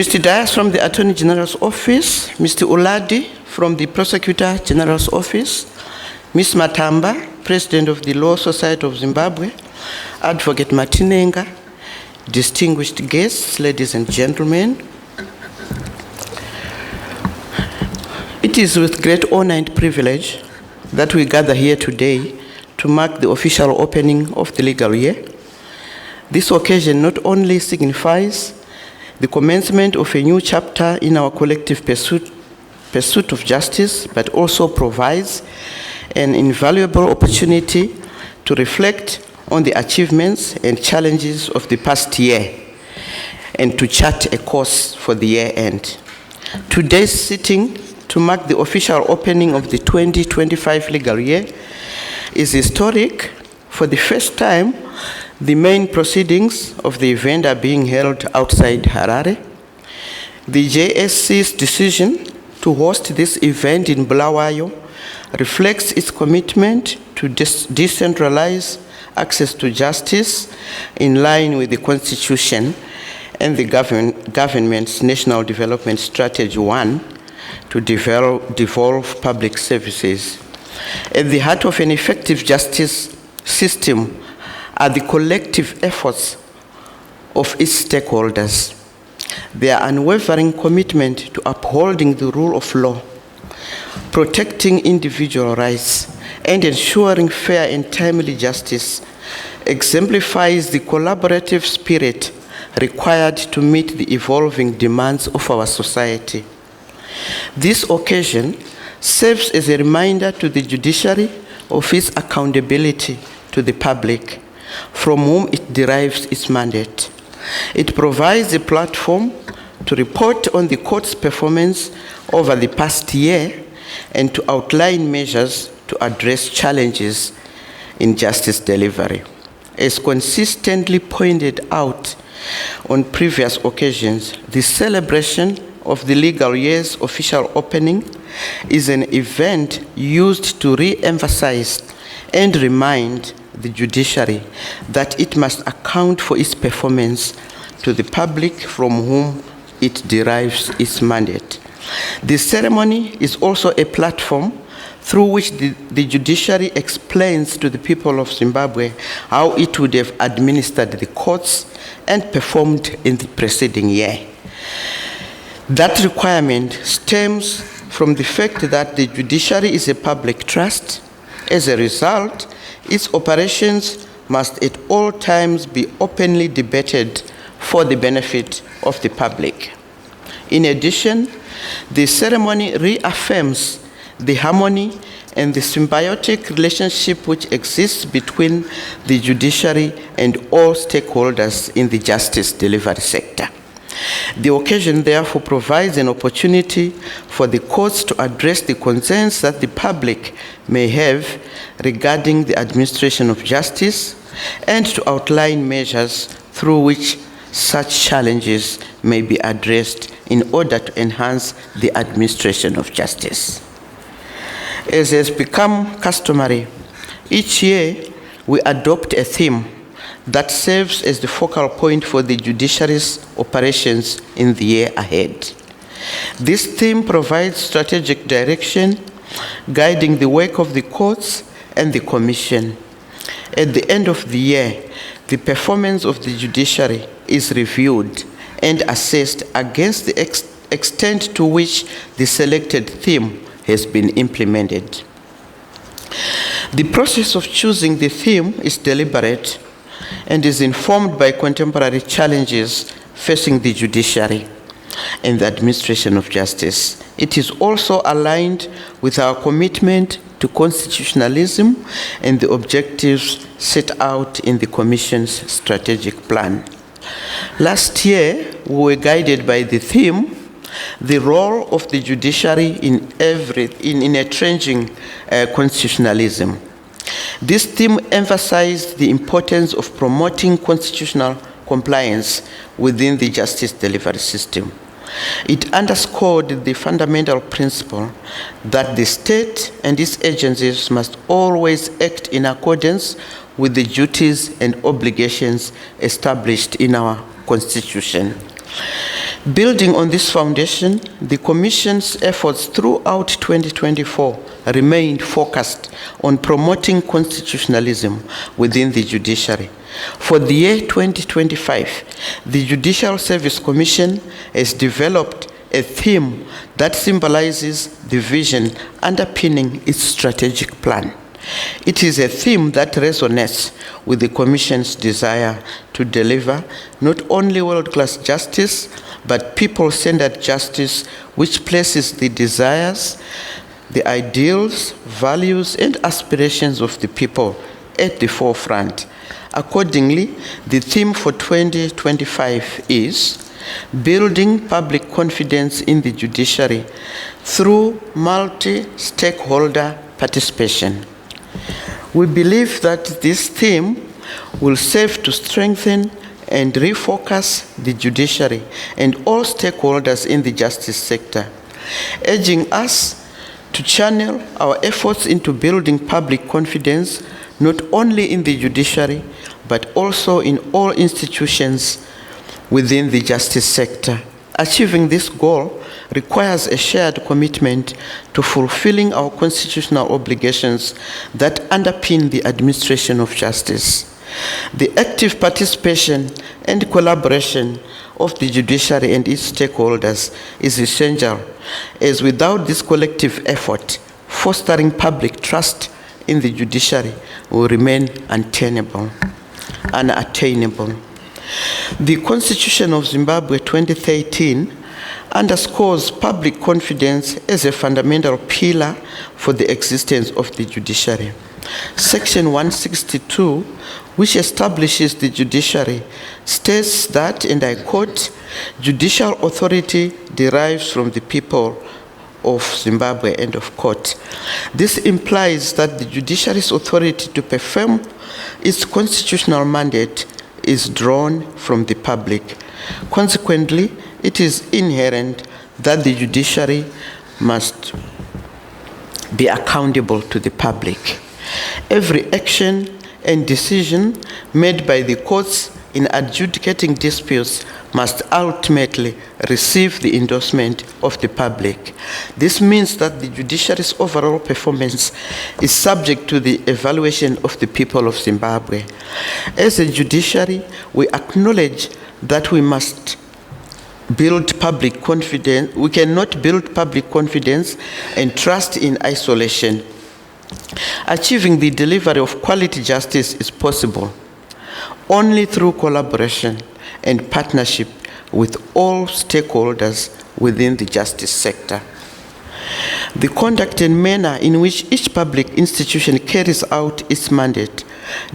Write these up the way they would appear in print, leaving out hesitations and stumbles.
Mr. Dias from the Attorney General's Office, Mr. Uladi from the Prosecutor General's Office, Ms. Matamba, President of the Law Society of Zimbabwe, Advocate Matinenga, distinguished guests, ladies and gentlemen. It is with great honor and privilege that we gather here today to mark the official opening of the legal year. This occasion not only signifies the commencement of a new chapter in our collective pursuit of justice, but also provides an invaluable opportunity to reflect on the achievements and challenges of the past year and to chart a course for the year end. Today's sitting to mark the official opening of the 2025 legal year is historic. For the first time, the main proceedings of the event are being held outside Harare. The JSC's decision to host this event in Bulawayo reflects its commitment to decentralize access to justice in line with the Constitution and the government's National Development Strategy 1 to devolve public services. At the heart of an effective justice system are the collective efforts of its stakeholders. Their unwavering commitment to upholding the rule of law, protecting individual rights, and ensuring fair and timely justice exemplifies the collaborative spirit required to meet the evolving demands of our society. This occasion serves as a reminder to the judiciary of its accountability to the public, from whom it derives its mandate. It provides a platform to report on the court's performance over the past year and to outline measures to address challenges in justice delivery. As consistently pointed out on previous occasions, the celebration of the legal year's official opening is an event used to re-emphasize and remind the judiciary that it must account for its performance to the public from whom it derives its mandate. The ceremony is also a platform through which the judiciary explains to the people of Zimbabwe how it would have administered the courts and performed in the preceding year. That requirement stems from the fact that the judiciary is a public trust. As a result, its operations must at all times be openly debated for the benefit of the public. In addition, the ceremony reaffirms the harmony and the symbiotic relationship which exists between the judiciary and all stakeholders in the justice delivery sector. The occasion therefore provides an opportunity for the courts to address the concerns that the public may have regarding the administration of justice and to outline measures through which such challenges may be addressed in order to enhance the administration of justice. As has become customary, each year we adopt a theme that serves as the focal point for the judiciary's operations in the year ahead. This theme provides strategic direction, guiding the work of the courts and the commission. At the end of the year, the performance of the judiciary is reviewed and assessed against the extent to which the selected theme has been implemented. The process of choosing the theme is deliberate and is informed by contemporary challenges facing the judiciary and the administration of justice. It is also aligned with our commitment to constitutionalism and the objectives set out in the Commission's strategic plan. Last year, we were guided by the theme, the role of the judiciary in entrenching constitutionalism. This theme emphasized the importance of promoting constitutional compliance within the justice delivery system. It underscored the fundamental principle that the state and its agencies must always act in accordance with the duties and obligations established in our Constitution. Building on this foundation, the Commission's efforts throughout 2024 remained focused on promoting constitutionalism within the judiciary. For the year 2025, the Judicial Service Commission has developed a theme that symbolizes the vision underpinning its strategic plan. It is a theme that resonates with the Commission's desire to deliver not only world-class justice, but people-centered justice which places the desires, the ideals, values, and aspirations of the people at the forefront. Accordingly, the theme for 2025 is building public confidence in the judiciary through multi-stakeholder participation. We believe that this theme will serve to strengthen and refocus the judiciary and all stakeholders in the justice sector, urging us to channel our efforts into building public confidence not only in the judiciary, but also in all institutions within the justice sector. Achieving this goal requires a shared commitment to fulfilling our constitutional obligations that underpin the administration of justice. The active participation and collaboration of the judiciary and its stakeholders is essential, as without this collective effort, fostering public trust in the judiciary will remain unattainable. The Constitution of Zimbabwe 2013 underscores public confidence as a fundamental pillar for the existence of the judiciary. Section 162, which establishes the judiciary, states that, and I quote, "Judicial authority derives from the people of Zimbabwe," end of quote. This implies that the judiciary's authority to perform its constitutional mandate is drawn from the public. Consequently, it is inherent that the judiciary must be accountable to the public. Every action and decision made by the courts in adjudicating disputes must ultimately receive the endorsement of the public. This means that the judiciary's overall performance is subject to the evaluation of the people of Zimbabwe. As a judiciary, we acknowledge that we must build public confidence. We cannot build public confidence and trust in isolation. Achieving the delivery of quality justice is possible only through collaboration and partnership with all stakeholders within the justice sector. The conduct and manner in which each public institution carries out its mandate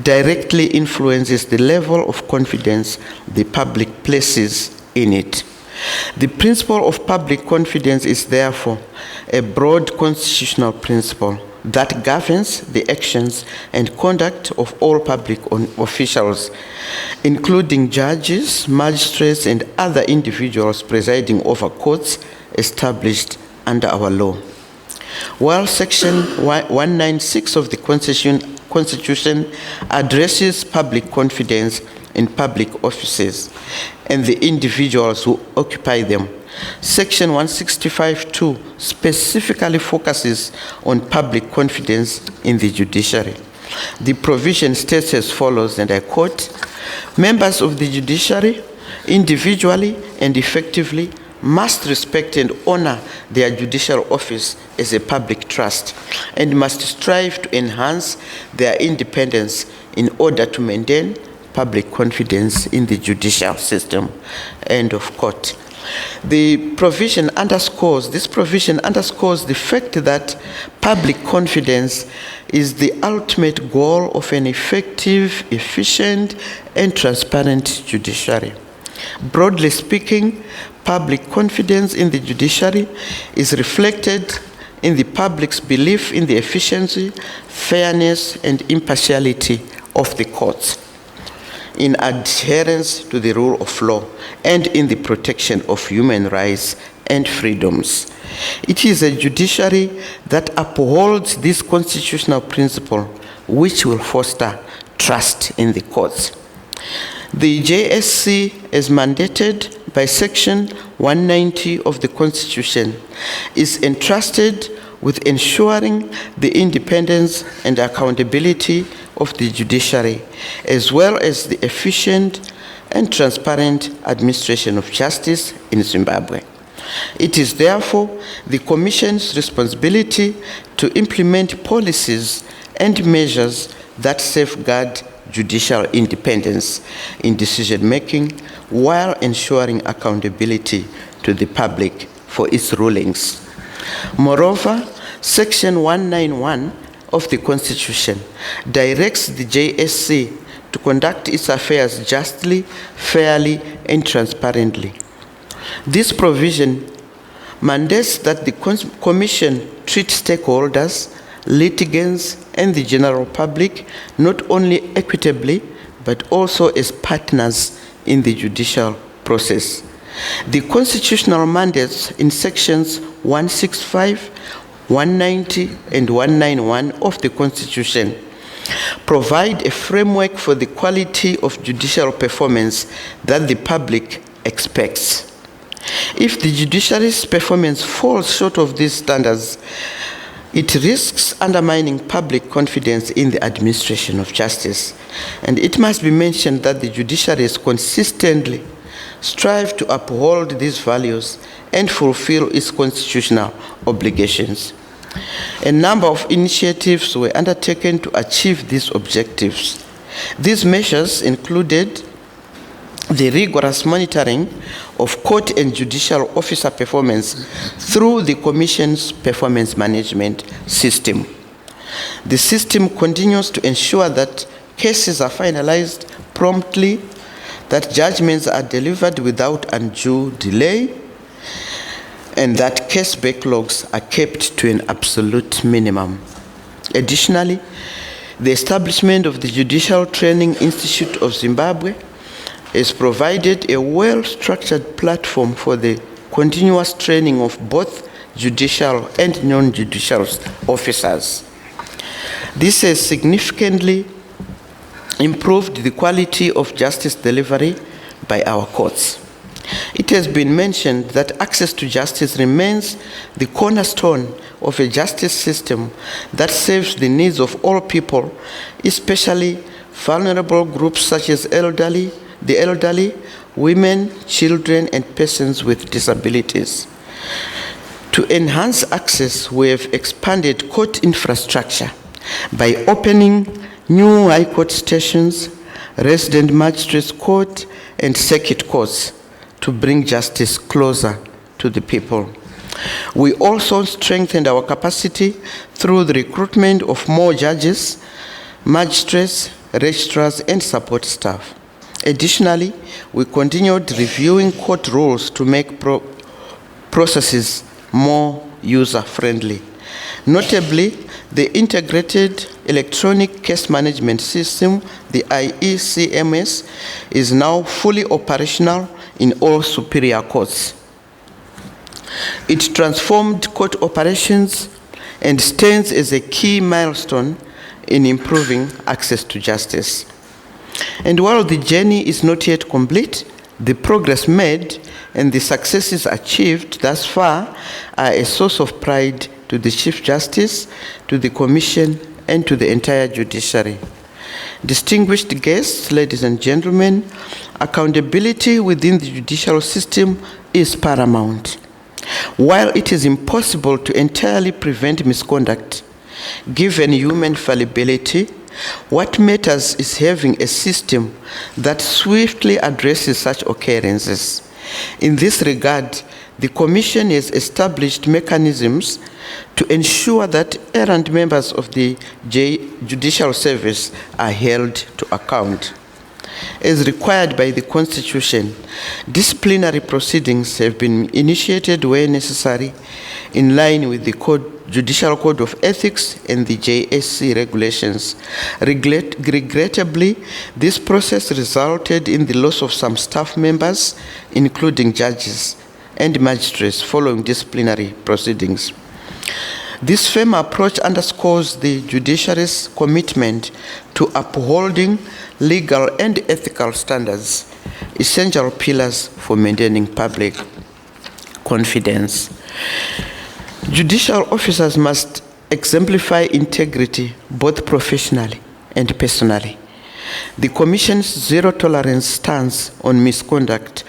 directly influences the level of confidence the public places in it. The principle of public confidence is therefore a broad constitutional principle that governs the actions and conduct of all public officials, including judges, magistrates, and other individuals presiding over courts established under our law. While Section 196 of the Constitution addresses public confidence in public offices and the individuals who occupy them, Section 165(2) specifically focuses on public confidence in the judiciary. The provision states as follows, and I quote, "Members of the judiciary, individually and effectively, must respect and honor their judicial office as a public trust and must strive to enhance their independence in order to maintain public confidence in the judicial system," end of quote. This provision underscores the fact that public confidence is the ultimate goal of an effective, efficient, and transparent judiciary. Broadly speaking, public confidence in the judiciary is reflected in the public's belief in the efficiency, fairness, and impartiality of the courts, in adherence to the rule of law, and in the protection of human rights and freedoms. It is a judiciary that upholds this constitutional principle, which will foster trust in the courts. The JSC, as mandated by Section 190 of the Constitution, is entrusted with ensuring the independence and accountability of the judiciary, as well as the efficient and transparent administration of justice in Zimbabwe. It is therefore the Commission's responsibility to implement policies and measures that safeguard judicial independence in decision-making while ensuring accountability to the public for its rulings. Moreover, Section 191 of the Constitution directs the JSC to conduct its affairs justly, fairly, and transparently. This provision mandates that the Commission treat stakeholders, litigants, and the general public not only equitably, but also as partners in the judicial process. The constitutional mandates in sections 165, 190, and 191 of the Constitution provide a framework for the quality of judicial performance that the public expects. If the judiciary's performance falls short of these standards, it risks undermining public confidence in the administration of justice. And it must be mentioned that the judiciary has consistently strived to uphold these values and fulfill its constitutional obligations. A number of initiatives were undertaken to achieve these objectives. These measures included the rigorous monitoring of court and judicial officer performance through the Commission's performance management system. The system continues to ensure that cases are finalized promptly, that judgments are delivered without undue delay, and that case backlogs are kept to an absolute minimum. Additionally, the establishment of the Judicial Training Institute of Zimbabwe has provided a well-structured platform for the continuous training of both judicial and non-judicial officers. This has significantly improved the quality of justice delivery by our courts. It has been mentioned that access to justice remains the cornerstone of a justice system that serves the needs of all people, especially vulnerable groups such as the elderly, women, children, and persons with disabilities. To enhance access, we have expanded court infrastructure by opening new high court stations, resident magistrates court, and circuit courts to bring justice closer to the people. We also strengthened our capacity through the recruitment of more judges, magistrates, registrars, and support staff. Additionally, we continued reviewing court rules to make processes more user-friendly. Notably, the Integrated Electronic Case Management System, the IECMS, is now fully operational in all superior courts. It transformed court operations and stands as a key milestone in improving access to justice. And while the journey is not yet complete, the progress made and the successes achieved thus far are a source of pride to the Chief Justice, to the Commission, and to the entire judiciary. Distinguished guests, ladies and gentlemen, accountability within the judicial system is paramount. While it is impossible to entirely prevent misconduct, given human fallibility, what matters is having a system that swiftly addresses such occurrences. In this regard, the Commission has established mechanisms to ensure that errant members of the Judicial Service are held to account. As required by the Constitution, disciplinary proceedings have been initiated where necessary in line with the Judicial Code of Ethics and the JSC regulations. Regrettably, this process resulted in the loss of some staff members, including judges and magistrates, following disciplinary proceedings. This firm approach underscores the judiciary's commitment to upholding legal and ethical standards essential pillars for maintaining public confidence. Judicial officers must exemplify integrity both professionally and personally. The Commission's zero-tolerance stance on misconduct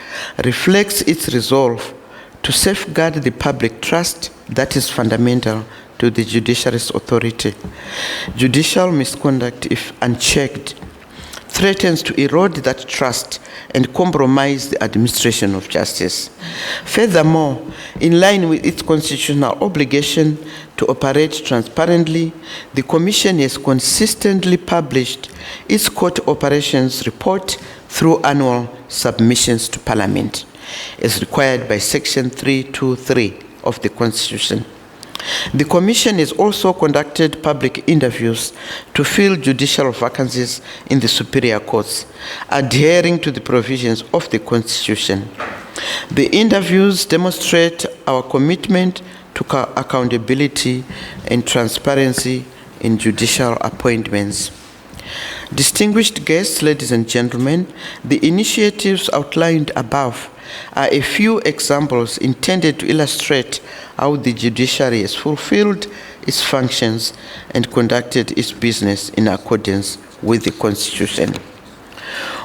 reflects its resolve to safeguard the public trust that is fundamental to the judiciary's authority. Judicial misconduct, if unchecked, threatens to erode that trust and compromise the administration of justice. Furthermore, in line with its constitutional obligation to operate transparently, the Commission has consistently published its court operations report through annual submissions to Parliament, as required by Section 323 of the Constitution. The Commission has also conducted public interviews to fill judicial vacancies in the superior courts, adhering to the provisions of the Constitution. The interviews demonstrate our commitment to accountability and transparency in judicial appointments. Distinguished guests, ladies and gentlemen, the initiatives outlined above are a few examples intended to illustrate how the judiciary has fulfilled its functions and conducted its business in accordance with the Constitution.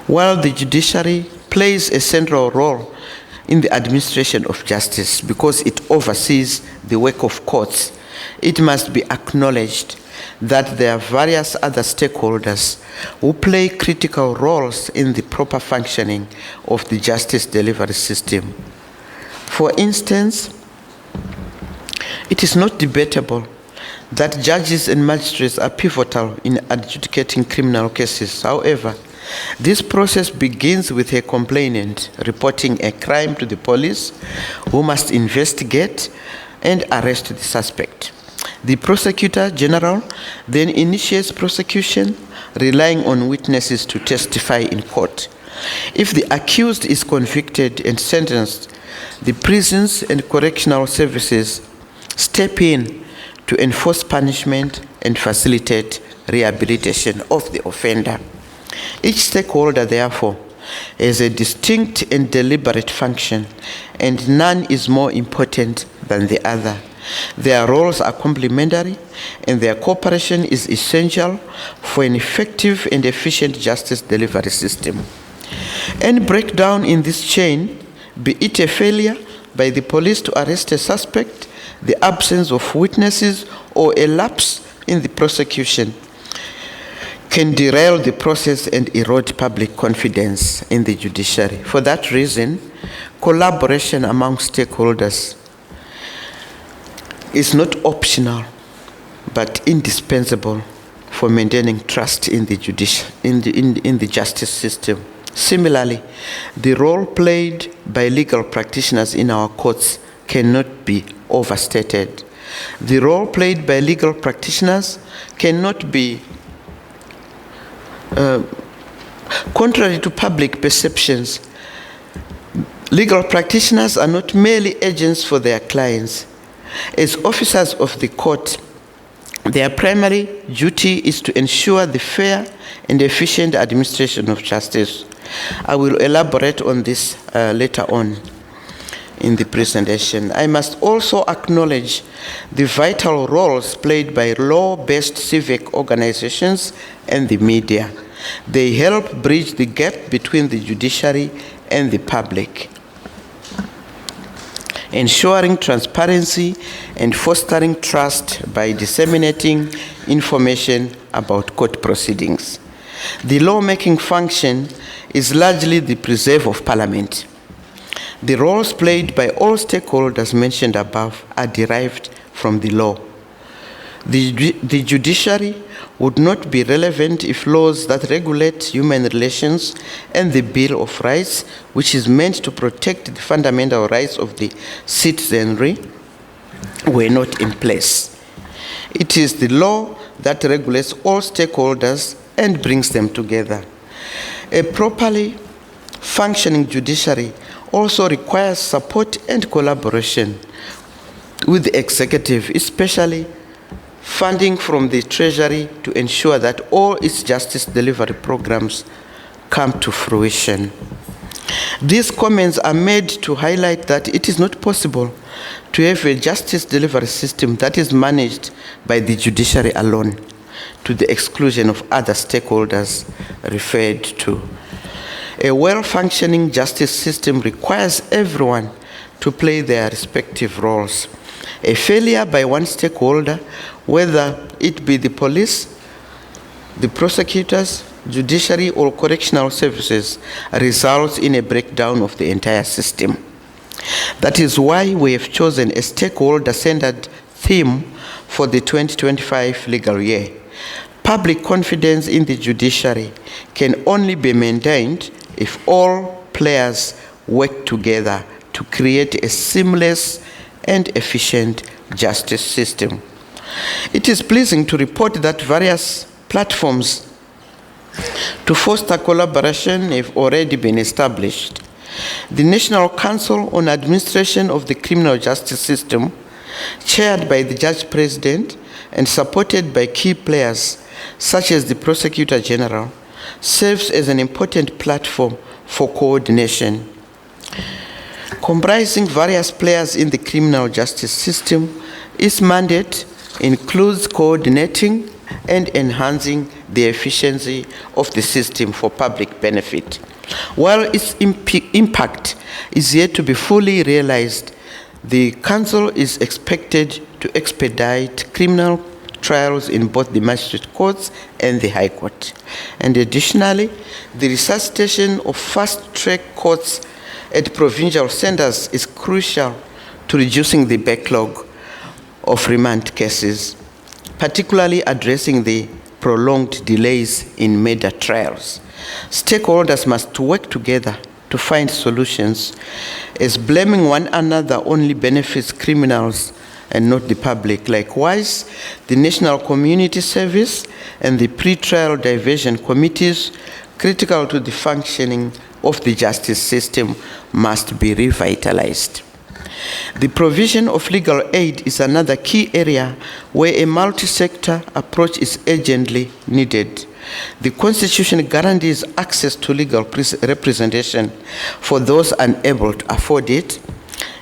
While the judiciary plays a central role in the administration of justice because it oversees the work of courts, it must be acknowledged that there are various other stakeholders who play critical roles in the proper functioning of the justice delivery system. For instance, it is not debatable that judges and magistrates are pivotal in adjudicating criminal cases. However, this process begins with a complainant reporting a crime to the police, who must investigate and arrest the suspect. The prosecutor general then initiates prosecution, relying on witnesses to testify in court. If the accused is convicted and sentenced, the prisons and correctional services step in to enforce punishment and facilitate rehabilitation of the offender. Each stakeholder, therefore, has a distinct and deliberate function, and none is more important than the other. Their roles are complementary, and their cooperation is essential for an effective and efficient justice delivery system. Any breakdown in this chain, be it a failure by the police to arrest a suspect, the absence of witnesses, or a lapse in the prosecution, can derail the process and erode public confidence in the judiciary. For that reason, collaboration among stakeholders is not optional, but indispensable for maintaining trust in the justice system. Similarly, the role played by legal practitioners in our courts cannot be overstated. The role played by legal practitioners cannot be contrary to public perceptions. Legal practitioners are not merely agents for their clients. As officers of the court, their primary duty is to ensure the fair and efficient administration of justice. I will elaborate on this later on in the presentation. I must also acknowledge the vital roles played by law-based civic organizations and the media. They help bridge the gap between the judiciary and the public, ensuring transparency and fostering trust by disseminating information about court proceedings. The lawmaking function is largely the preserve of Parliament. The roles played by all stakeholders mentioned above are derived from the law. The judiciary would not be relevant if laws that regulate human relations and the Bill of Rights, which is meant to protect the fundamental rights of the citizenry, were not in place. It is the law that regulates all stakeholders and brings them together. A properly functioning judiciary also requires support and collaboration with the executive, especially funding from the Treasury to ensure that all its justice delivery programs come to fruition. These comments are made to highlight that it is not possible to have a justice delivery system that is managed by the judiciary alone, to the exclusion of other stakeholders referred to. A well-functioning justice system requires everyone to play their respective roles. A failure by one stakeholder, whether it be the police, the prosecutors, judiciary, or correctional services, results in a breakdown of the entire system. That is why we have chosen a stakeholder-centered theme for the 2025 legal year. Public confidence in the judiciary can only be maintained if all players work together to create a seamless and efficient justice system. It is pleasing to report that various platforms to foster collaboration have already been established. The National Council on Administration of the Criminal Justice System, chaired by the Judge President and supported by key players such as the Prosecutor General, serves as an important platform for coordination. Comprising various players in the criminal justice system, its mandate includes coordinating and enhancing the efficiency of the system for public benefit. While its impact is yet to be fully realized, the Council is expected to expedite criminal trials in both the magistrate courts and the High Court. And additionally, the resuscitation of fast-track courts at provincial centers is crucial to reducing the backlog of remand cases, particularly addressing the prolonged delays in murder trials. Stakeholders must work together to find solutions, as blaming one another only benefits criminals and not the public. Likewise, the National Community Service and the pre-trial diversion committees, critical to the functioning of the justice system, must be revitalized. The provision of legal aid is another key area where a multi-sector approach is urgently needed. The Constitution guarantees access to legal representation for those unable to afford it,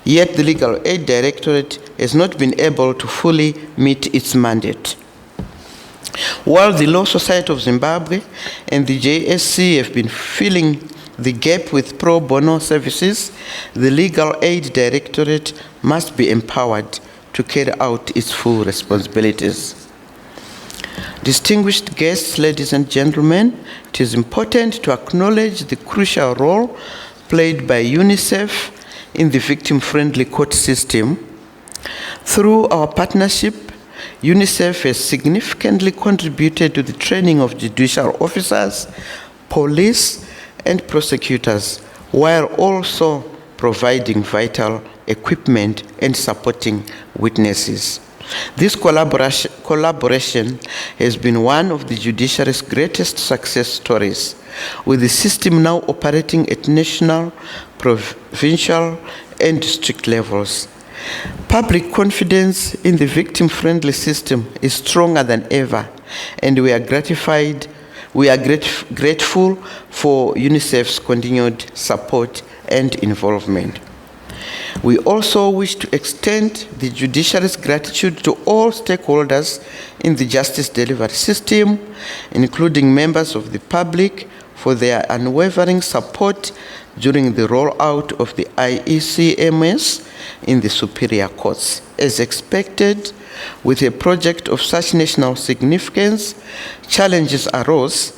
yet the Legal Aid Directorate has not been able to fully meet its mandate. While the Law Society of Zimbabwe and the JSC have been filling the gap with pro bono services, the Legal Aid Directorate must be empowered to carry out its full responsibilities. Distinguished guests, ladies and gentlemen, it is important to acknowledge the crucial role played by UNICEF in the victim-friendly court system. Through our partnership, UNICEF has significantly contributed to the training of judicial officers, police, and prosecutors, while also providing vital equipment and supporting witnesses. This collaboration has been one of the judiciary's greatest success stories, with the system now operating at national, provincial, and district levels. Public confidence in the victim-friendly system is stronger than ever, and we are grateful for UNICEF's continued support and involvement. We also wish to extend the judiciary's gratitude to all stakeholders in the justice delivery system, including members of the public, for their unwavering support during the rollout of the IECMS in the superior courts. As expected, with a project of such national significance, challenges arose,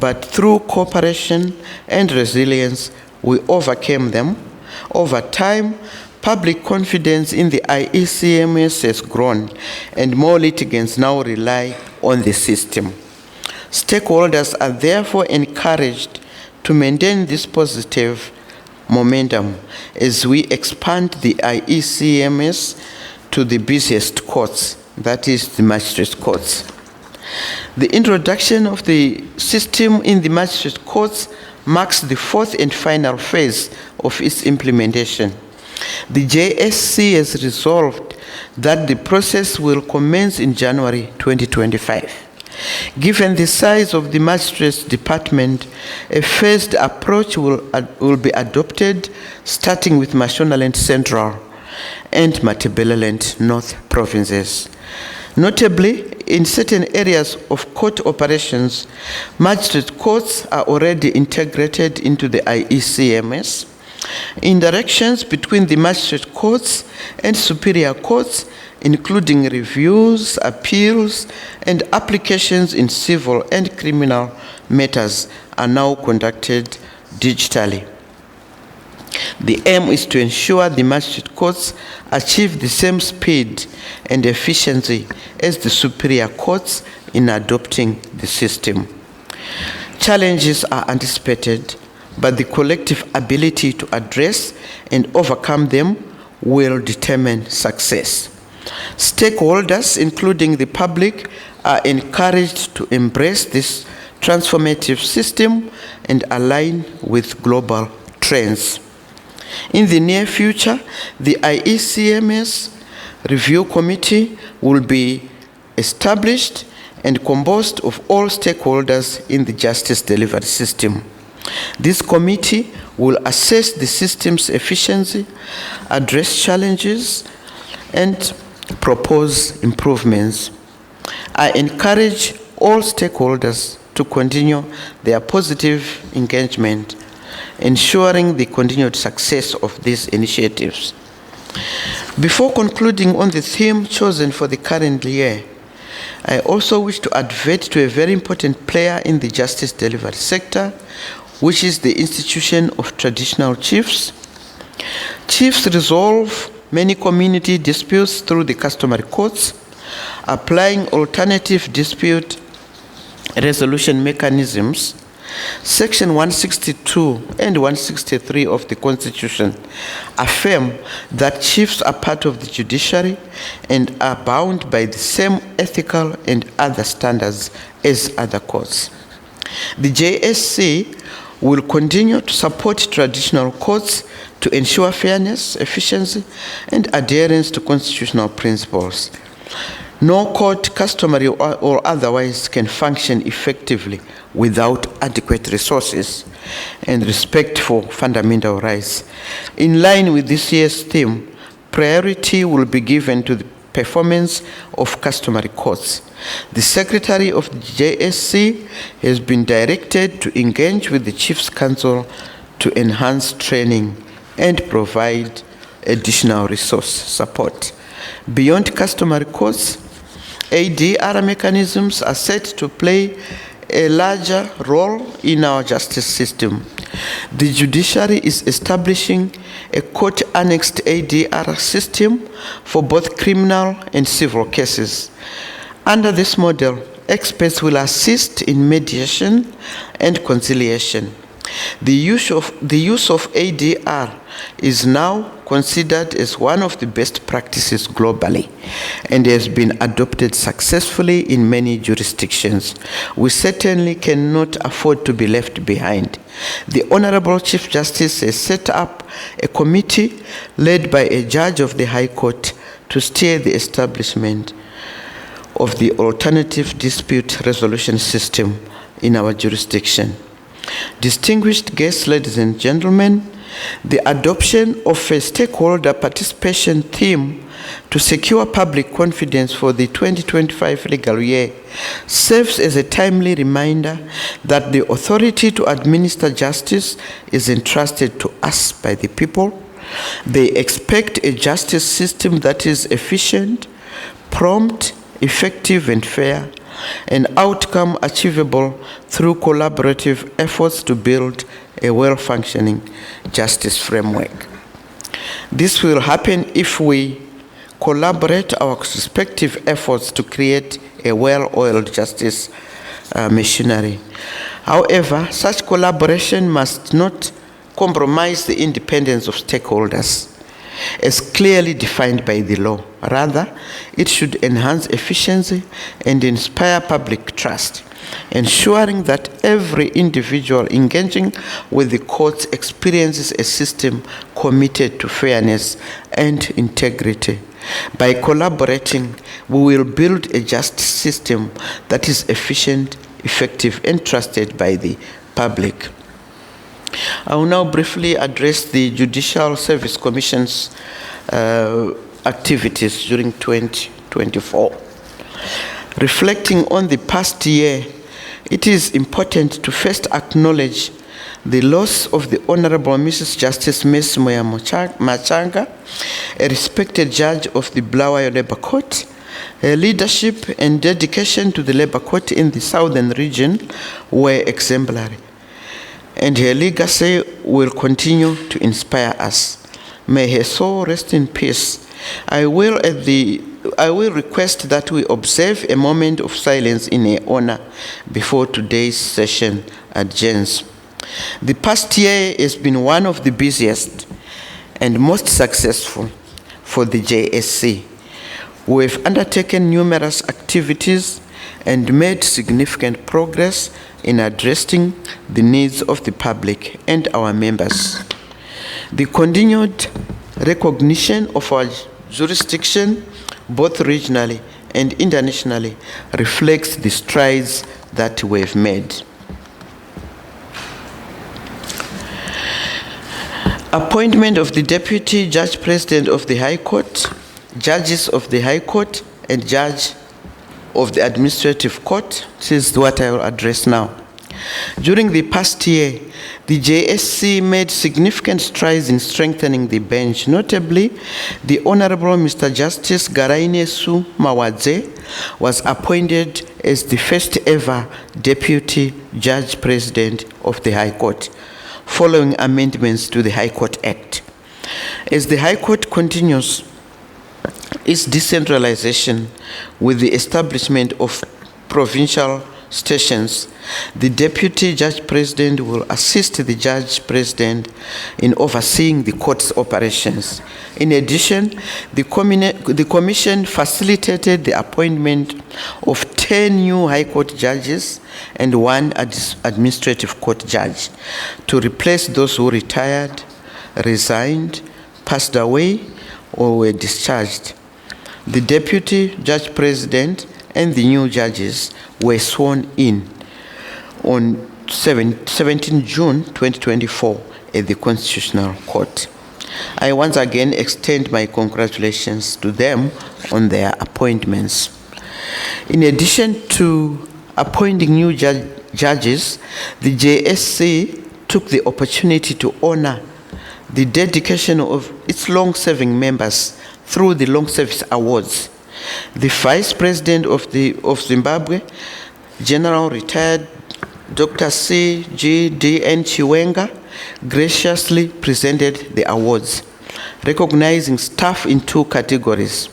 but through cooperation and resilience, we overcame them. Over time, public confidence in the IECMS has grown, and more litigants now rely on the system. Stakeholders are therefore encouraged to maintain this positive momentum as we expand the IECMS to the busiest courts, that is, the magistrate courts. The introduction of the system in the magistrate courts marks the fourth and final phase of its implementation. The JSC has resolved that the process will commence in January 2025. Given the size of the Magistrates Department, a phased approach will be adopted, starting with Mashonaland Central and Matabeleland North provinces. Notably, in certain areas of court operations, magistrate courts are already integrated into the IECMS. Interactions between the magistrate courts and superior courts, including reviews, appeals, and applications in civil and criminal matters, are now conducted digitally. The aim is to ensure the magistrate courts achieve the same speed and efficiency as the superior courts in adopting the system. Challenges are anticipated, but the collective ability to address and overcome them will determine success. Stakeholders, including the public, are encouraged to embrace this transformative system and align with global trends. In the near future, the IECMS Review Committee will be established and composed of all stakeholders in the justice delivery system. This committee will assess the system's efficiency, address challenges, and propose improvements. I encourage all stakeholders to continue their positive engagement, ensuring the continued success of these initiatives. Before concluding on the theme chosen for the current year, I also wish to advert to a very important player in the justice delivery sector, which is the institution of traditional chiefs. Chiefs resolve many community disputes through the customary courts, applying alternative dispute resolution mechanisms. Section 162 and 163 of the Constitution affirm that chiefs are part of the judiciary and are bound by the same ethical and other standards as other courts. The JSC will continue to support traditional courts to ensure fairness, efficiency, and adherence to constitutional principles. No court, customary or otherwise, can function effectively without adequate resources and respect for fundamental rights. In line with this year's theme, priority will be given to the performance of customary courts. The Secretary of the JSC has been directed to engage with the Chiefs Council to enhance training and provide additional resource support. Beyond customary courts, ADR mechanisms are set to play a larger role in our justice system. The Judiciary is establishing a court-annexed ADR system for both criminal and civil cases. Under this model, experts will assist in mediation and conciliation. The use of ADR is now considered as one of the best practices globally and has been adopted successfully in many jurisdictions. We certainly cannot afford to be left behind. The Honorable Chief Justice has set up a committee led by a judge of the High Court to steer the establishment of the alternative dispute resolution system in our jurisdiction. Distinguished guests, ladies and gentlemen, the adoption of a stakeholder participation theme to secure public confidence for the 2025 legal year serves as a timely reminder that the authority to administer justice is entrusted to us by the people. They expect a justice system that is efficient, prompt, effective, and fair, an outcome achievable through collaborative efforts to build a well-functioning justice framework. This will happen if we collaborate our respective efforts to create a well-oiled justice machinery. However, such collaboration must not compromise the independence of stakeholders as clearly defined by the law. Rather, it should enhance efficiency and inspire public trust. ensuring that every individual engaging with the courts experiences a system committed to fairness and integrity. By collaborating, we will build a justice system that is efficient, effective, and trusted by the public. I will now briefly address the Judicial Service Commission's activities during 2024. Reflecting on the past year, it is important to first acknowledge the loss of the Honorable Mrs. Justice Miss Moya Machanga, a respected judge of the Bulawayo Labour Court. Her leadership and dedication to the Labour Court in the southern region were exemplary, and her legacy will continue to inspire us. May her soul rest in peace. I will request that we observe a moment of silence in her honor before today's session adjourns. The past year has been one of the busiest and most successful for the JSC. We have undertaken numerous activities and made significant progress in addressing the needs of the public and our members. The continued recognition of our jurisdiction, both regionally and internationally, reflects the strides that we have made. Appointment of the Deputy Judge President of the High Court, Judges of the High Court, and Judge of the Administrative Court. This is what I will address now. During the past year, the JSC made significant strides in strengthening the bench. Notably, the Honorable Mr. Justice Garainesu Mawadze was appointed as the first ever Deputy Judge President of the High Court, following amendments to the High Court Act. As the High Court continues its decentralization with the establishment of provincial stations, the Deputy Judge President will assist the Judge President in overseeing the court's operations. In addition, the Commission facilitated the appointment of 10 new High Court judges and 1 administrative court judge to replace those who retired, resigned, passed away, or were discharged. The Deputy Judge President and the new judges were sworn in on 17 June 2024 at the Constitutional Court. I once again extend my congratulations to them on their appointments. In addition to appointing new judges, the JSC took the opportunity to honor the dedication of its long-serving members through the Long Service Awards. The Vice President of Zimbabwe, General Retired Dr. C.G.D.N. Chiwenga, graciously presented the awards, recognizing staff in 2 categories: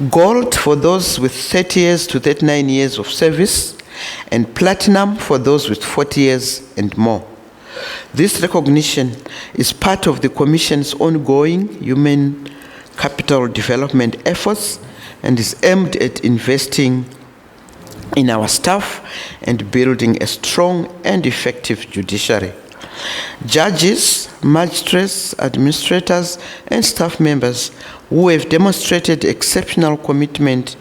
gold for those with 30 years to 39 years of service, and platinum for those with 40 years and more. This recognition is part of the Commission's ongoing human capital development efforts and is aimed at investing in our staff and building a strong and effective judiciary. Judges, magistrates, administrators, and staff members who have demonstrated exceptional commitment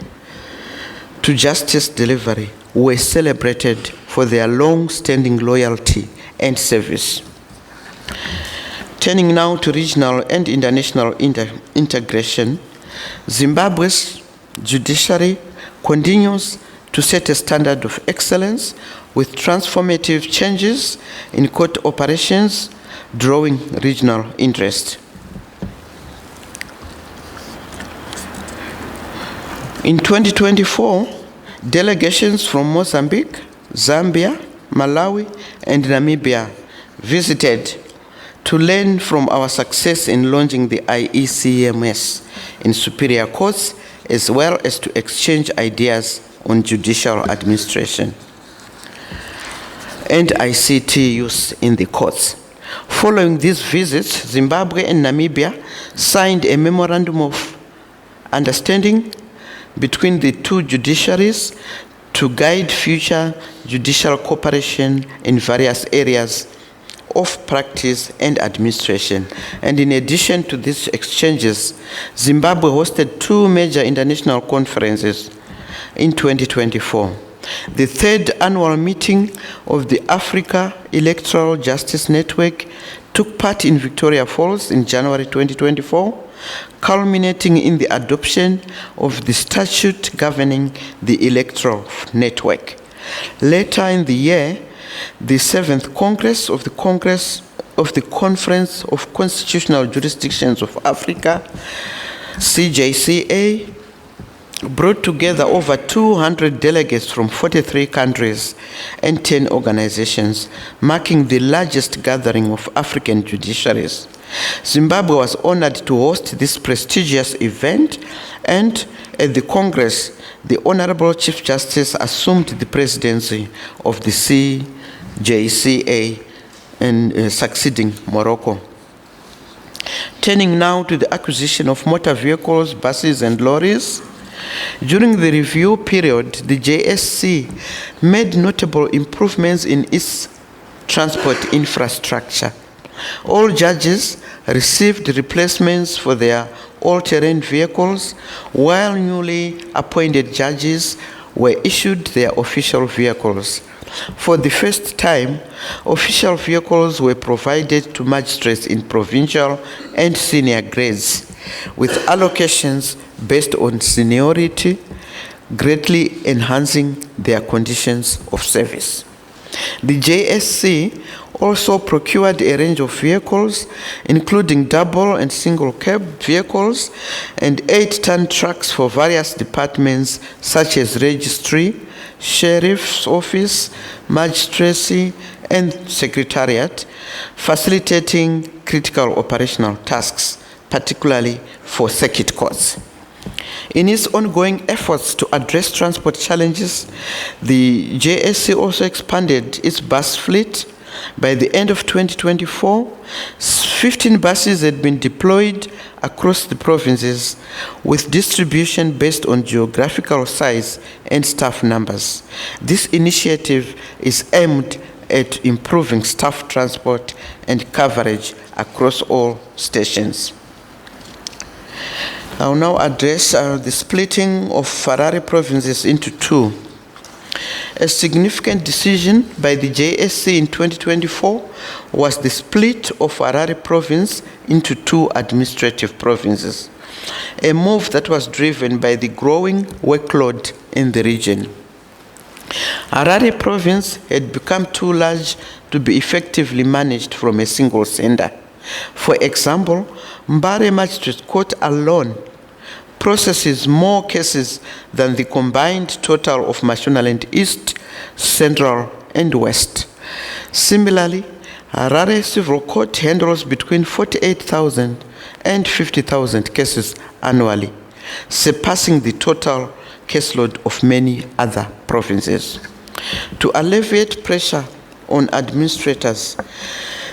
to justice delivery were celebrated for their long-standing loyalty and service. Turning now to regional and international integration, Zimbabwe's judiciary continues to set a standard of excellence with transformative changes in court operations, drawing regional interest. In 2024, delegations from Mozambique, Zambia, Malawi, and Namibia visited to learn from our success in launching the IECMS in superior courts, as well as to exchange ideas on judicial administration and ICT use in the courts. Following these visits, Zimbabwe and Namibia signed a memorandum of understanding between the 2 judiciaries to guide future judicial cooperation in various areas of practice and administration. And in addition to these exchanges, Zimbabwe hosted 2 major international conferences in 2024. The 3rd annual meeting of the Africa Electoral Justice Network took part in Victoria Falls in January 2024, culminating in the adoption of the statute governing the electoral network. Later in the year, the 7th Congress of the Conference of Constitutional Jurisdictions of Africa, CJCA, brought together over 200 delegates from 43 countries and 10 organizations, marking the largest gathering of African judiciaries. Zimbabwe was honored to host this prestigious event, and at the Congress, the Honorable Chief Justice assumed the presidency of the CJCA and succeeding Morocco. Turning now to the acquisition of motor vehicles, buses, and lorries. During the review period, the JSC made notable improvements in its transport infrastructure. All judges received replacements for their all-terrain vehicles, while newly appointed judges were issued their official vehicles. For the first time, official vehicles were provided to magistrates in provincial and senior grades, with allocations based on seniority, greatly enhancing their conditions of service. The JSC also procured a range of vehicles, including double and single cab vehicles and 8-ton trucks for various departments such as registry, sheriff's office, magistracy, and secretariat, facilitating critical operational tasks, particularly for circuit courts. In its ongoing efforts to address transport challenges, the JSC also expanded its bus fleet. By the end of 2024, 15 buses had been deployed across the provinces, with distribution based on geographical size and staff numbers. This initiative is aimed at improving staff transport and coverage across all stations. I will now address the splitting of Harare provinces into 2. A significant decision by the JSC in 2024 was the split of Harare province into 2 administrative provinces, a move that was driven by the growing workload in the region. Harare province had become too large to be effectively managed from a single sender. For example, Mbare Magistrate Court alone processes more cases than the combined total of Mashonaland East, Central, and West. Similarly, Harare Civil Court handles between 48,000 and 50,000 cases annually, surpassing the total caseload of many other provinces. To alleviate pressure on administrators,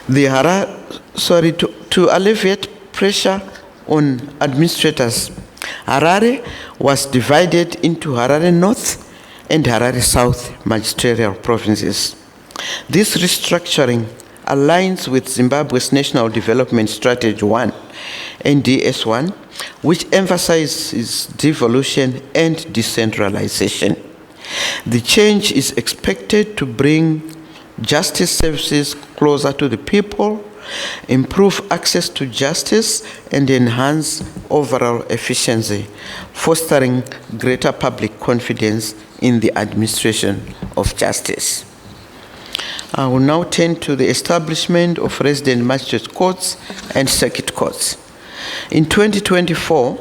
to alleviate pressure on administrators, Harare was divided into Harare North and Harare South magisterial provinces. This restructuring aligns with Zimbabwe's National Development Strategy 1, NDS1, which emphasizes devolution and decentralization. The change is expected to bring justice services closer to the people, improve access to justice, and enhance overall efficiency, fostering greater public confidence in the administration of justice. I will now turn to the establishment of resident magistrate courts and circuit courts. In 2024,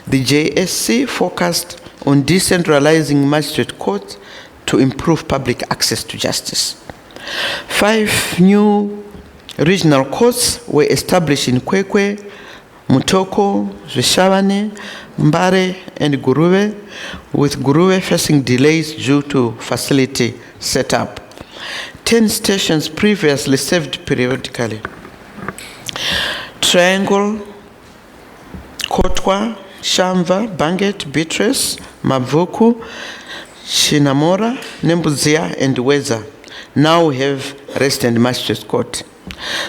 the JSC focused on decentralizing magistrate courts to improve public access to justice. 5 new regional courts were established in Kwekwe, Mutoko, Zvishavane, Mbare, and Guruwe, with Guruwe facing delays due to facility setup. 10 stations previously served periodically: Triangle, Kotwa, Shamva, Banget, Beatrice, Mavuku, Shinamora, Nembuzia, and Weza now have resident magistrate court.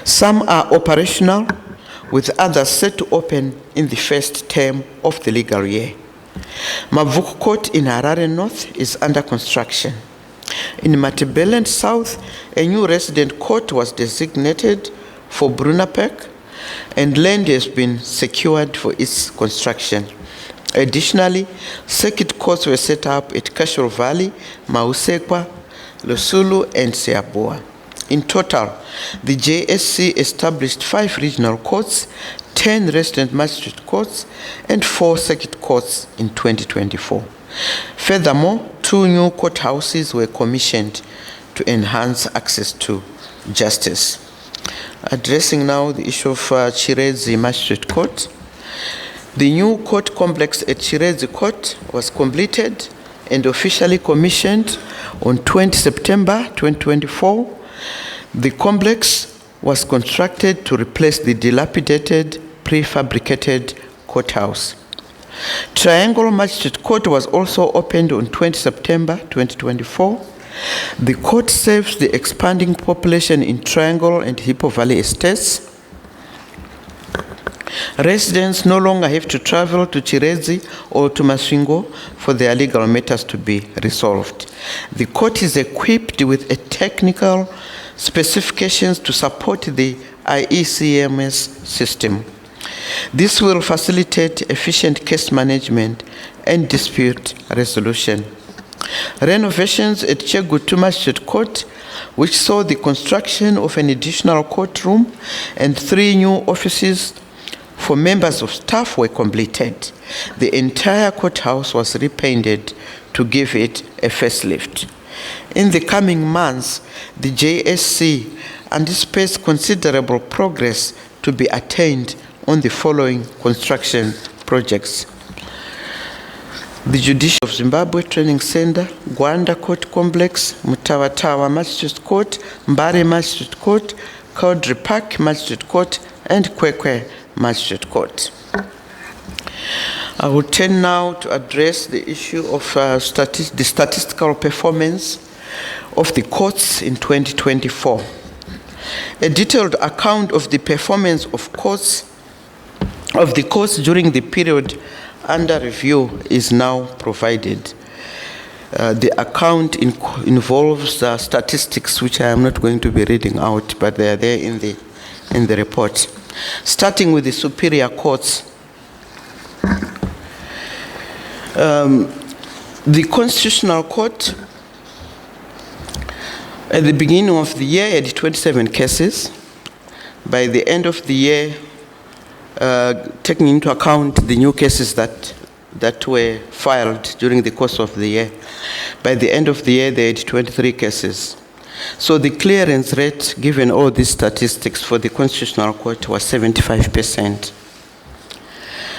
Some are operational, with others set to open in the first term of the legal year. Mavuku Court in Harare North is under construction. In Matabeleland South, a new resident court was designated for Brunapek, and land has been secured for its construction. Additionally, circuit courts were set up at Kashoro Valley, Mausekwa, Losulu, and Seaboa. In total, the JSC established 5 regional courts, 10 resident magistrate courts, and 4 circuit courts in 2024. Furthermore, 2 new courthouses were commissioned to enhance access to justice. Addressing now the issue of Chirezi Magistrate Court. The new court complex at Chirezi Court was completed and officially commissioned on 20 September 2024. The complex was constructed to replace the dilapidated prefabricated courthouse. Triangle Magistrate Court was also opened on 20 September 2024. The court serves the expanding population in Triangle and Hippo Valley estates. Residents no longer have to travel to Chirezi or to Masvingo for their legal matters to be resolved. The court is equipped with a technical specifications to support the IECMS system. This will facilitate efficient case management and dispute resolution. Renovations at Chegutu Magistrate Court, which saw the construction of an additional courtroom and 3 new offices for members of staff, were completed. The entire courthouse was repainted to give it a facelift. In the coming months, the JSC anticipates considerable progress to be attained on the following construction projects: the Judicial of Zimbabwe Training Center, Gwanda Court Complex, Mutawatawa Magistrate Court, Mbare Magistrate Court, Caudry Park Magistrate Court, and Kwekwe Magistrate Court. I will turn now to address the issue of the statistical performance of the courts in 2024. A detailed account of the performance of the courts during the period under review is now provided. The account involves statistics which I am not going to be reading out, but they are there in the report. Starting with the superior courts, the Constitutional Court at the beginning of the year had 27 cases. By the end of the year, taking into account the new cases that were filed during the course of the year, by the end of the year they had 23 cases. So the clearance rate, given all these statistics for the Constitutional Court, was 75%.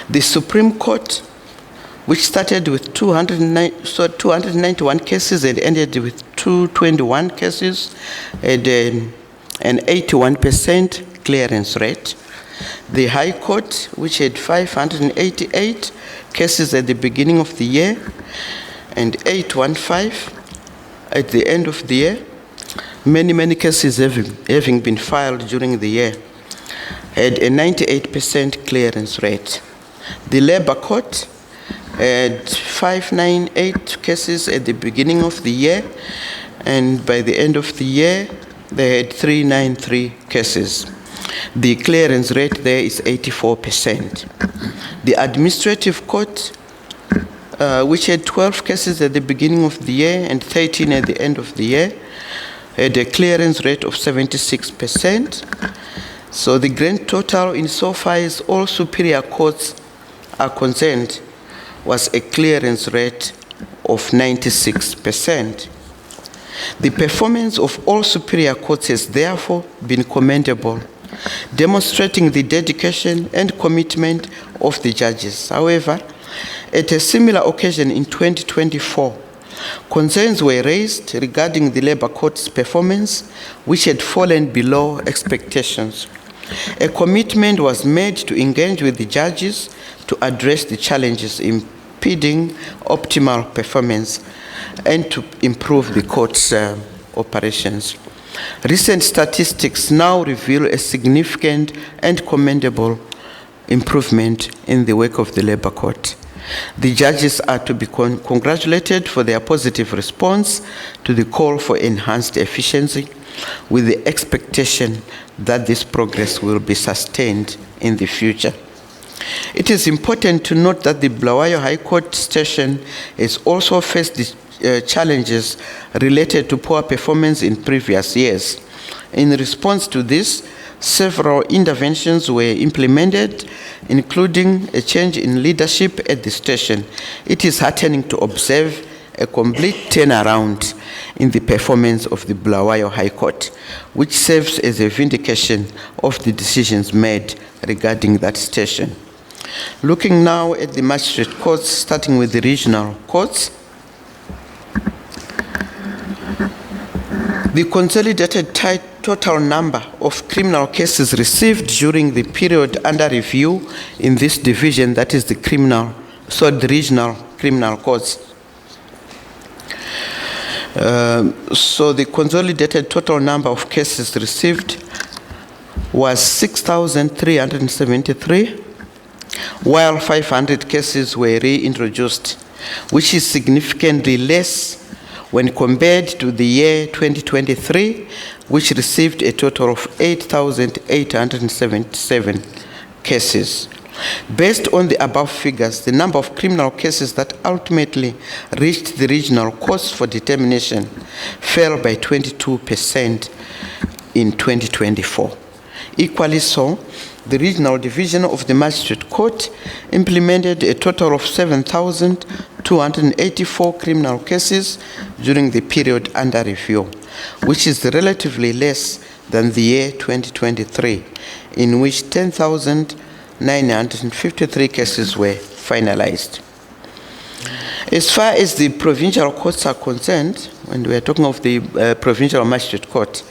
The Supreme Court, which started with 291 cases and ended with 221 cases, had an 81% clearance rate. The High Court, which had 588 cases at the beginning of the year and 815 at the end of the year, many cases having been filed during the year, had a 98% clearance rate. The Labour Court had 598 cases at the beginning of the year, and by the end of the year, they had 393 cases. The clearance rate there is 84%. The Administrative Court, which had 12 cases at the beginning of the year and 13 at the end of the year, had a clearance rate of 76%. So the grand total, insofar as all superior courts are concerned, was a clearance rate of 96%. The performance of all superior courts has therefore been commendable, demonstrating the dedication and commitment of the judges. However, at a similar occasion in 2024, concerns were raised regarding the Labour Court's performance, which had fallen below expectations. A commitment was made to engage with the judges to address the challenges impeding optimal performance. and to improve the court's operations. Recent statistics now reveal a significant and commendable improvement in the work of the Labour Court. The judges are to be congratulated for their positive response to the call for enhanced efficiency, with the expectation that this progress will be sustained in the future. It is important to note that the Bulawayo High Court station has also faced the challenges related to poor performance in previous years. In response to this, several interventions were implemented, including a change in leadership at the station. It is heartening to observe a complete turnaround in the performance of the Bulawayo High Court, which serves as a vindication of the decisions made regarding that station. Looking now at the magistrate courts, starting with the regional courts, the consolidated total number of criminal cases received during the period under review in this division, that is the regional criminal courts. So the consolidated total number of cases received was 6,373, while 500 cases were reintroduced, which is significantly less when compared to the year 2023, which received a total of 8,877 cases. Based on the above figures, the number of criminal cases that ultimately reached the regional courts for determination fell by 22% in 2024. Equally so, the regional division of the magistrate court implemented a total of 7,284 criminal cases during the period under review, which is relatively less than the year 2023, in which 10,953 cases were finalized. As far as the provincial courts are concerned, when we are talking of the provincial magistrate court,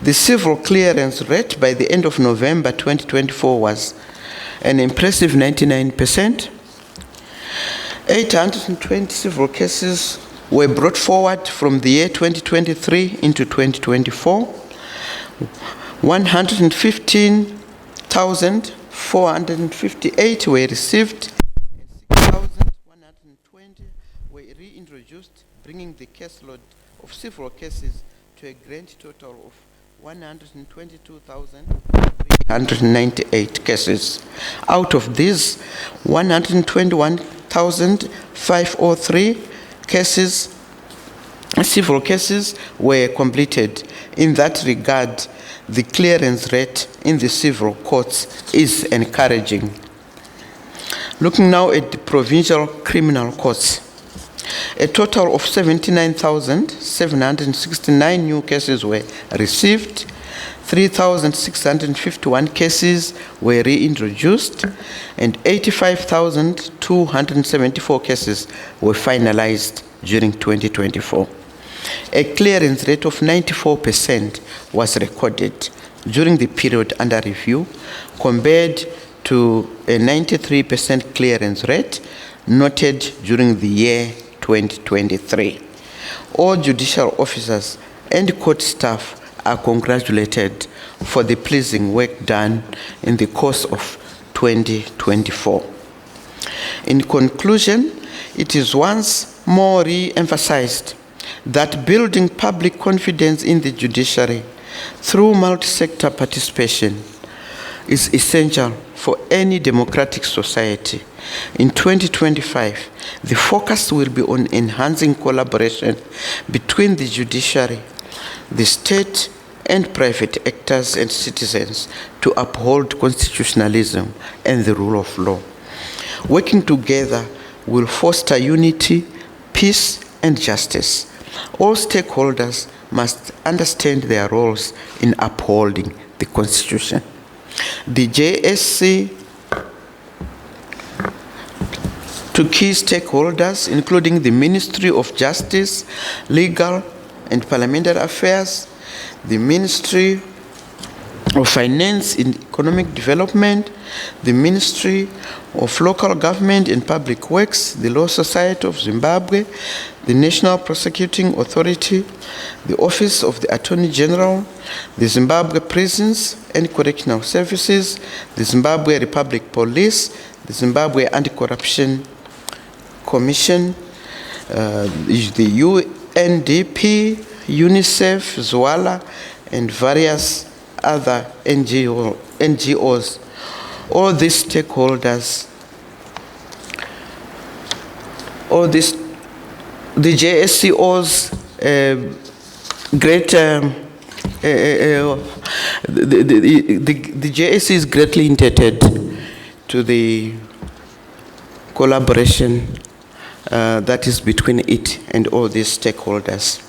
the civil clearance rate by the end of November 2024 was an impressive 99%. 820 civil cases were brought forward from the year 2023 into 2024. 115,458 were received and 6,120 were reintroduced, bringing the caseload of civil cases to a grand total of 122,398 cases. Out of these, 121,503 cases, civil cases, were completed. In that regard, the clearance rate in the civil courts is encouraging. Looking now at the provincial criminal courts, a total of 79,769 new cases were received, 3,651 cases were reintroduced, and 85,274 cases were finalized during 2024. A clearance rate of 94% was recorded during the period under review, compared to a 93% clearance rate noted during the year 2023. All judicial officers and court staff are congratulated for the pleasing work done in the course of 2024. In conclusion, it is once more re-emphasized that building public confidence in the judiciary through multi-sector participation is essential for any democratic society. In 2025, the focus will be on enhancing collaboration between the judiciary, the state, and private actors and citizens to uphold constitutionalism and the rule of law. Working together will foster unity, peace, and justice. All stakeholders must understand their roles in upholding the Constitution. The JSC to key stakeholders, including the Ministry of Justice, Legal and Parliamentary Affairs, the Ministry of Finance and Economic Development, the Ministry of Local Government and Public Works, the Law Society of Zimbabwe, the National Prosecuting Authority, the Office of the Attorney General, the Zimbabwe Prisons and Correctional Services, the Zimbabwe Republic Police, the Zimbabwe Anti-Corruption Commission, the UNDP, UNICEF, ZWALA, and various other NGOs. All these stakeholders, the JSCO's the JSC is greatly indebted to the collaboration that is between it and all these stakeholders.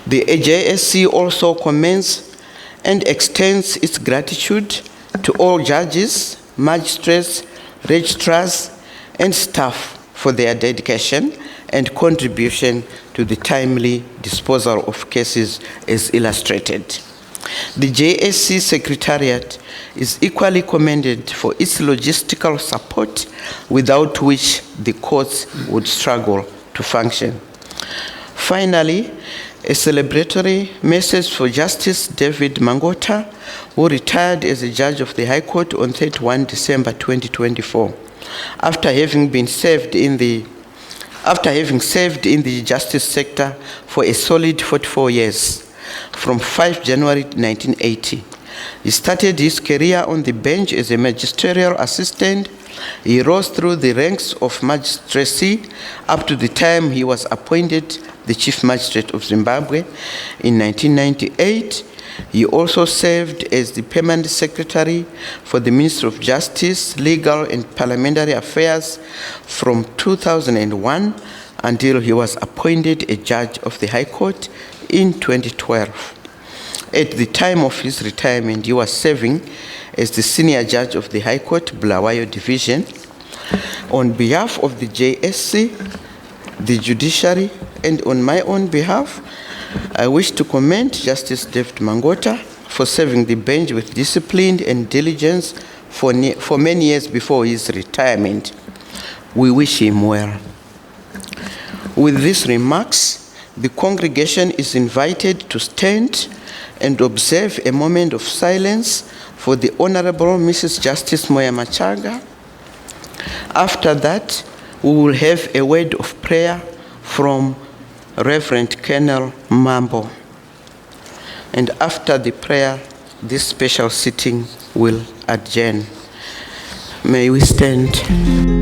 The JSC also commends and extends its gratitude to all judges, magistrates, registrars, and staff for their dedication and contribution to the timely disposal of cases as illustrated. The JSC Secretariat is equally commended for its logistical support, without which the courts would struggle to function. Finally, a celebratory message for Justice David Mangota, who retired as a judge of the High Court on 31 December 2024, after having served in the justice sector for a solid 44 years, from 5 January 1980. He started his career on the bench as a magisterial assistant. He rose through the ranks of magistracy up to the time he was appointed the Chief Magistrate of Zimbabwe in 1998. He also served as the Permanent Secretary for the Ministry of Justice, Legal and Parliamentary Affairs from 2001 until he was appointed a judge of the High Court in 2012. At the time of his retirement, he was serving as the Senior Judge of the High Court, Bulawayo Division. On behalf of the JSC, the Judiciary, and on my own behalf, I wish to commend Justice David Mangota for serving the bench with discipline and diligence for many years before his retirement. We wish him well. With these remarks, the congregation is invited to stand and observe a moment of silence for the Honorable Mrs. Justice Moya Machaga. After that, we will have a word of prayer from Reverend Colonel Mambo. And after the prayer, this special sitting will adjourn. May we stand.